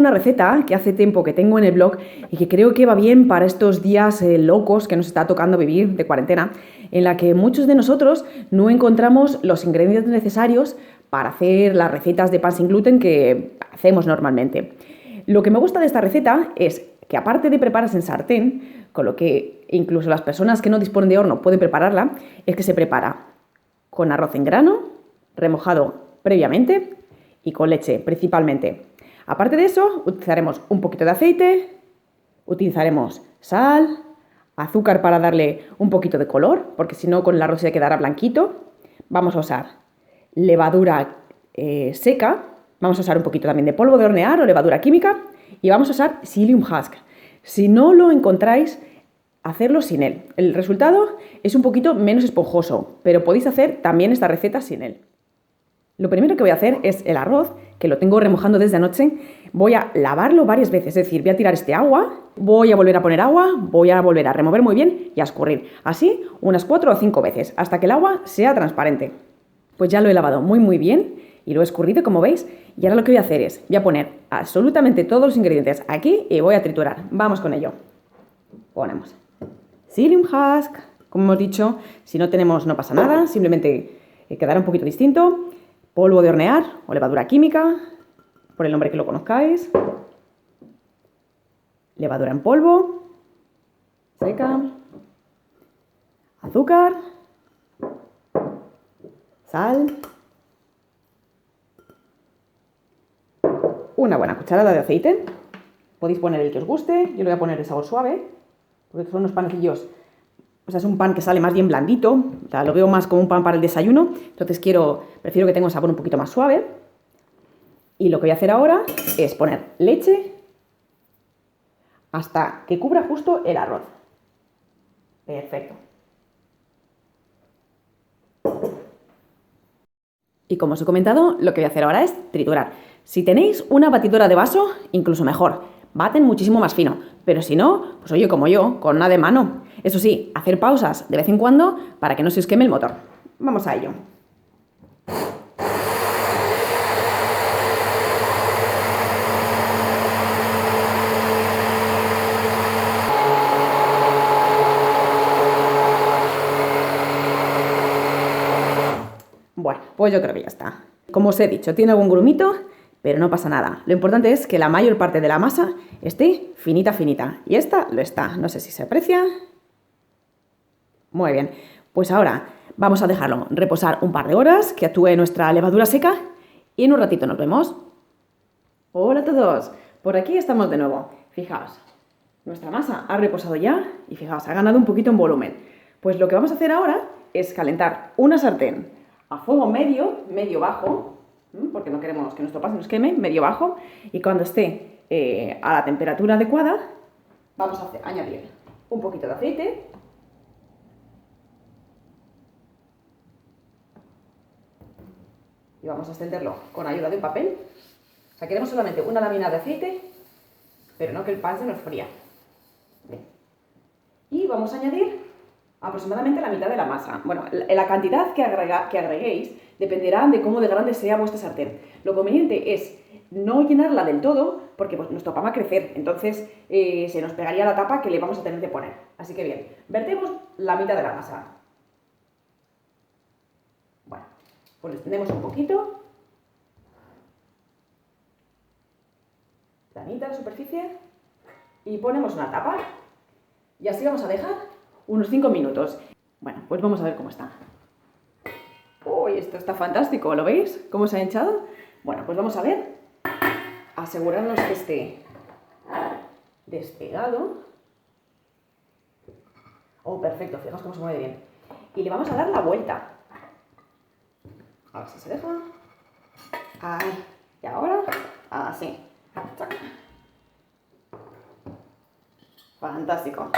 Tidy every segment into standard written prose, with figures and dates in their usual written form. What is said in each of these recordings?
una receta que hace tiempo que tengo en el blog y que creo que va bien para estos días locos que nos está tocando vivir de cuarentena, en la que muchos de nosotros no encontramos los ingredientes necesarios para hacer las recetas de pan sin gluten que hacemos normalmente. Lo que me gusta de esta receta es que, aparte de prepararse en sartén, con lo que incluso las personas que no disponen de horno pueden prepararla, es que se prepara con arroz en grano, remojado previamente y con leche principalmente. Aparte de eso, utilizaremos un poquito de aceite, utilizaremos sal, azúcar para darle un poquito de color, porque si no con el arroz se quedará blanquito. Vamos a usar levadura seca, vamos a usar un poquito también de polvo de hornear o levadura química y vamos a usar psyllium husk. Si no lo encontráis, hacerlo sin él. El resultado es un poquito menos esponjoso, pero podéis hacer también esta receta sin él. Lo primero que voy a hacer es el arroz, que lo tengo remojando desde anoche. Voy a lavarlo varias veces, es decir, voy a tirar este agua, voy a volver a poner agua, voy a volver a remover muy bien y a escurrir. Así unas 4 o 5 veces, hasta que el agua sea transparente. Pues ya lo he lavado muy bien y lo he escurrido, como veis. Y ahora lo que voy a hacer es, voy a poner absolutamente todos los ingredientes aquí y voy a triturar. Vamos con ello. Ponemos psyllium husk, como hemos dicho, si no tenemos no pasa nada, simplemente quedará un poquito distinto. Polvo de hornear o levadura química, por el nombre que lo conozcáis. Levadura en polvo, seca. Azúcar. Sal. Una buena cucharada de aceite. Podéis poner el que os guste. Yo le voy a poner el sabor suave, porque son unos panecillos. O sea, es un pan que sale más bien blandito, o sea, lo veo más como un pan para el desayuno, entonces prefiero que tenga un sabor un poquito más suave. Y lo que voy a hacer ahora es poner leche hasta que cubra justo el arroz. Perfecto. Y como os he comentado, lo que voy a hacer ahora es triturar. Si tenéis una batidora de vaso, incluso mejor. Baten muchísimo más fino, pero si no, pues oye, como yo, con una de mano. Eso sí, hacer pausas de vez en cuando para que no se os queme el motor. Vamos a ello. Bueno, pues yo creo que ya está. Como os he dicho, tiene algún grumito, pero no pasa nada. Lo importante es que la mayor parte de la masa esté finita. Y esta lo está. No sé si se aprecia. Muy bien. Pues ahora vamos a dejarlo reposar un par de horas, que actúe nuestra levadura seca, y en un ratito nos vemos. Hola a todos. Por aquí estamos de nuevo. Fijaos, nuestra masa ha reposado ya y fijaos, ha ganado un poquito en volumen. Pues lo que vamos a hacer ahora es calentar una sartén a fuego medio bajo, porque no queremos que nuestro pan se nos queme, medio bajo, y cuando esté a la temperatura adecuada, vamos a añadir un poquito de aceite, y vamos a extenderlo con ayuda de un papel. O sea, queremos solamente una lámina de aceite, pero no que el pan se nos fría. Bien. Y vamos a añadir aproximadamente la mitad de la masa. Bueno, la cantidad que agreguéis dependerá de cómo de grande sea vuestra sartén. Lo conveniente es no llenarla del todo, porque pues, nuestro pan va a crecer, entonces se nos pegaría la tapa que le vamos a tener que poner. Así que bien, vertemos la mitad de la masa. Bueno, pues le extendemos un poquito. Planita la superficie. Y ponemos una tapa. Y así vamos a dejar unos 5 minutos. Bueno, pues vamos a ver cómo está. ¡Uy, esto está fantástico! ¿Lo veis? ¿Cómo se ha hinchado? Bueno, pues vamos a ver. Asegurarnos que esté despegado. Oh, perfecto. Fijaos cómo se mueve bien. Y le vamos a dar la vuelta. A ver si se deja. Ahí. Y ahora, así. Fantástico.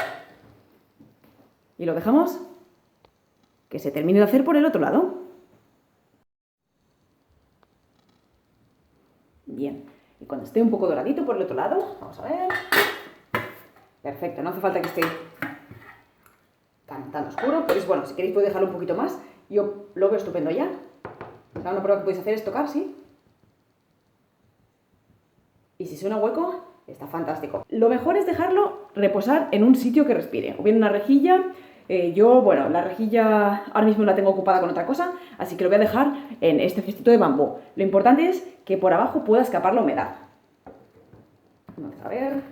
Y lo dejamos que se termine de hacer por el otro lado. Bien. Y cuando esté un poco doradito por el otro lado, vamos a ver. Perfecto, no hace falta que esté tan oscuro, pero es bueno, si queréis podéis dejarlo un poquito más. Yo lo veo estupendo ya. Una prueba que podéis hacer es tocar, ¿sí? Y si suena hueco, está fantástico. Lo mejor es dejarlo reposar en un sitio que respire. O bien una rejilla. La rejilla ahora mismo la tengo ocupada con otra cosa, así que lo voy a dejar en este cestito de bambú. Lo importante es que por abajo pueda escapar la humedad. Vamos a ver.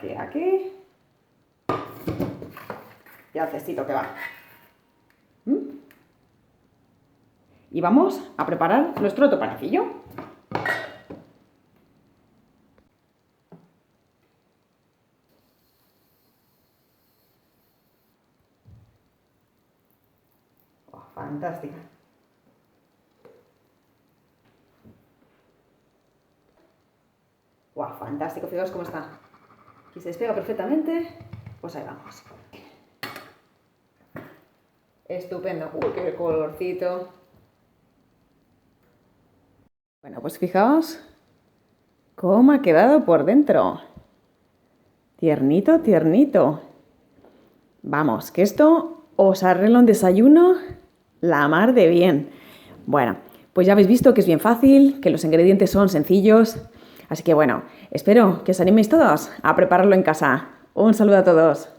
De aquí. Y al cestito que va. Y vamos a preparar nuestro otro panecillo. Oh, fantástica. Wow, fantástico, fijaos cómo está. Aquí se despega perfectamente. Pues ahí vamos. Estupendo. Uy, qué colorcito. Bueno, pues fijaos cómo ha quedado por dentro. Tiernito, tiernito. Vamos, que esto os arregla un desayuno la mar de bien. Bueno, pues ya habéis visto que es bien fácil, que los ingredientes son sencillos. Así que bueno, espero que os animéis todos a prepararlo en casa. Un saludo a todos.